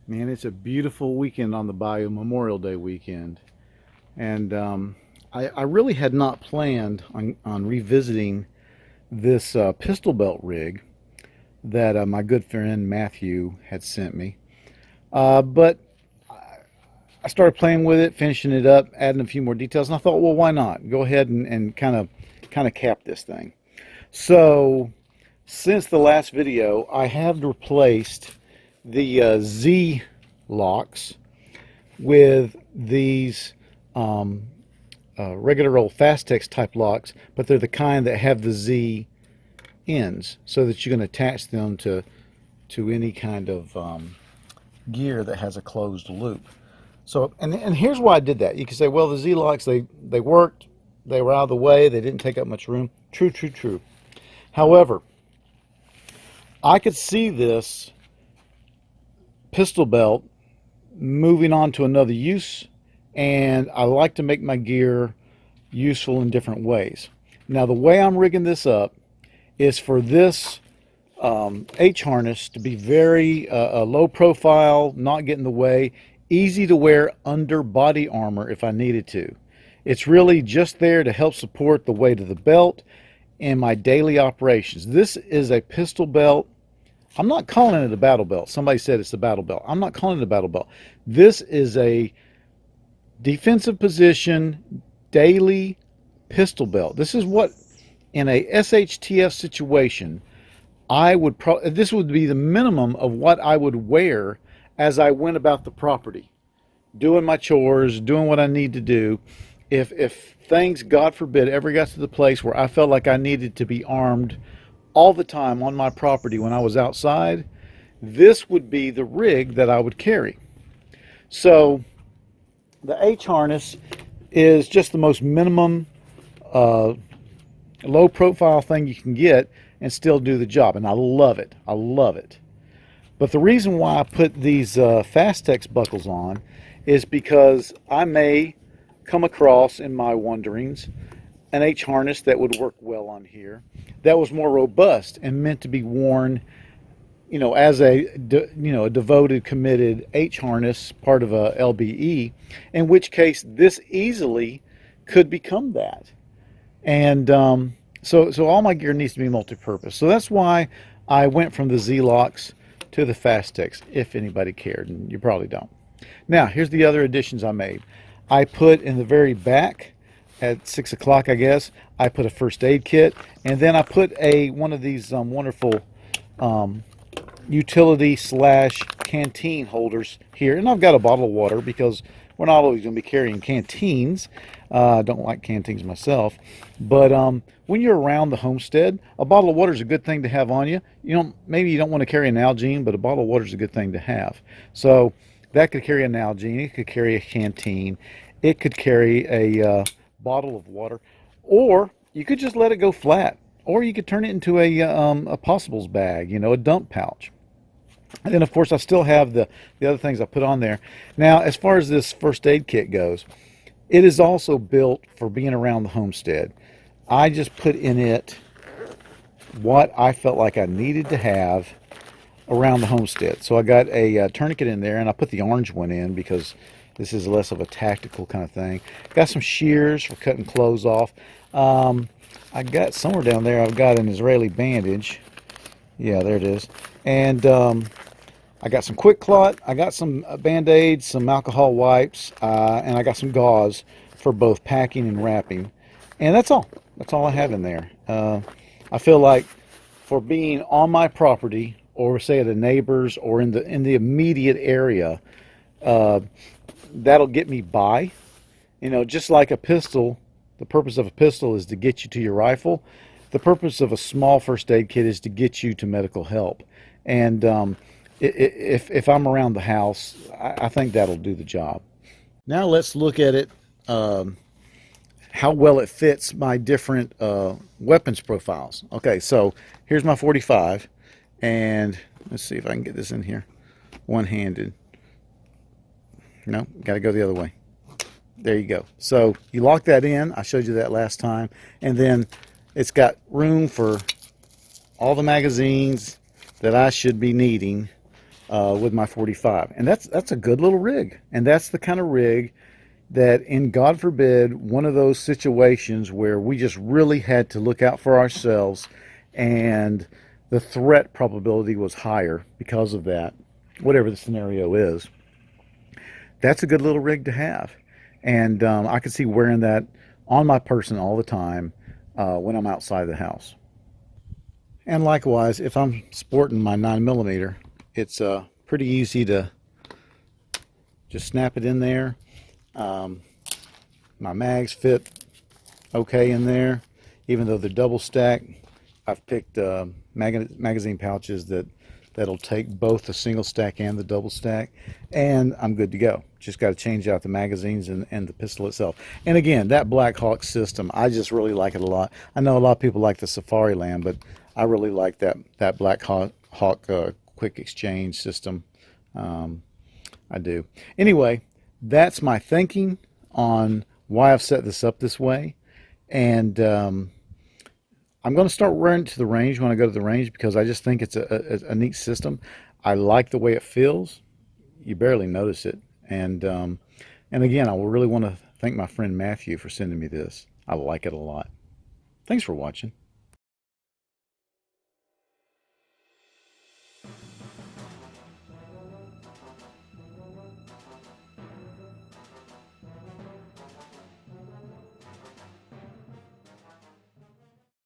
Man, it's a beautiful weekend on the bayou, Memorial Day weekend. And I really had not planned on revisiting this pistol belt rig that my good friend Matthew had sent me. But I started playing with it, finishing it up, adding a few more details, and I thought, well, why not? Go ahead and kind of cap this thing. So, since the last video, I have replaced the Z locks with these regular old Fastex type locks, but they're the kind that have the Z ends so that you can attach them to any kind of gear that has a closed loop. So, and here's why I did that. You can say, well, the Z locks, they worked, they were out of the way, they didn't take up much room. True, true, true. However, I could see this pistol belt moving on to another use, and I like to make my gear useful in different ways. Now, the way I'm rigging this up is for this H harness to be very low profile, not get in the way, easy to wear under body armor if I needed to. It's really just there to help support the weight of the belt in my daily operations. This is a pistol belt. I'm not calling it a battle belt. Somebody said it's a battle belt. I'm not calling it a battle belt. This is a defensive position daily pistol belt. This is what, in a SHTF situation, this would be the minimum of what I would wear as I went about the property, doing my chores, doing what I need to do. If things, God forbid, ever got to the place where I felt like I needed to be armed all the time on my property when I was outside, this would be the rig that I would carry. So the H harness is just the most minimum low profile thing you can get and still do the job, and I love it. I love it. But the reason why I put these Fastex buckles on is because I may come across in my wanderings an H harness that would work well on here, that was more robust and meant to be worn, as a devoted, committed H harness, part of a LBE, in which case this easily could become that. And so all my gear needs to be multi-purpose. So that's why I went from the Z locks to the Fastex, if anybody cared, and you probably don't. Now, here's the other additions I made. I put in the very back, at 6 o'clock, I guess, I put a first aid kit, and then I put one of these wonderful utility / canteen holders here. And I've got a bottle of water because we're not always going to be carrying canteens. I don't like canteens myself. But when you're around the homestead, a bottle of water is a good thing to have on you. Maybe you don't want to carry an Nalgene, but a bottle of water is a good thing to have. So that could carry a Nalgene. It could carry a canteen. It could carry a bottle of water. Or you could just let it go flat. Or you could turn it into a possibles bag, a dump pouch. And then, of course, I still have the other things I put on there. Now, as far as this first aid kit goes, it is also built for being around the homestead. I just put in it what I felt like I needed to have around the homestead. So I got a tourniquet in there, and I put the orange one in because this is less of a tactical kind of thing. Got some shears for cutting clothes off. I got somewhere down there, I've got an Israeli bandage. Yeah, there it is. And I got some Quick Clot, I got some Band-Aids, some alcohol wipes, and I got some gauze for both packing and wrapping. And that's all. That's all I have in there. I feel like for being on my property, or say at a neighbor's, or in the immediate area, that'll get me by. Just like a pistol, the purpose of a pistol is to get you to your rifle. The purpose of a small first aid kit is to get you to medical help. And if I'm around the house, I think that'll do the job. Now let's look at it, how well it fits my different weapons profiles. Okay, so here's my 45, and let's see if I can get this in here one-handed. No, got to go the other way. There you go. So you lock that in. I showed you that last time. And then it's got room for all the magazines that I should be needing with my 45, and that's a good little rig, and that's the kind of rig that, in God forbid, one of those situations where we just really had to look out for ourselves, and the threat probability was higher because of that, whatever the scenario is, that's a good little rig to have. And I could see wearing that on my person all the time when I'm outside the house. And likewise, if I'm sporting my 9mm, it's pretty easy to just snap it in there. Um, my mags fit okay in there, even though they're double stacked. I've picked magazine pouches that'll take both the single stack and the double stack, and I'm good to go. Just got to change out the magazines and the pistol itself. And again, that Black Hawk system, I just really like it a lot. I know a lot of people like the Safari Land, but I really like that Black Hawk quick exchange system. Um, I do. Anyway, that's my thinking on why I've set this up this way. And I'm going to start wearing it to the range when I go to the range because I just think it's a neat system. I like the way it feels. You barely notice it. And again, I really want to thank my friend Matthew for sending me this. I like it a lot. Thanks for watching.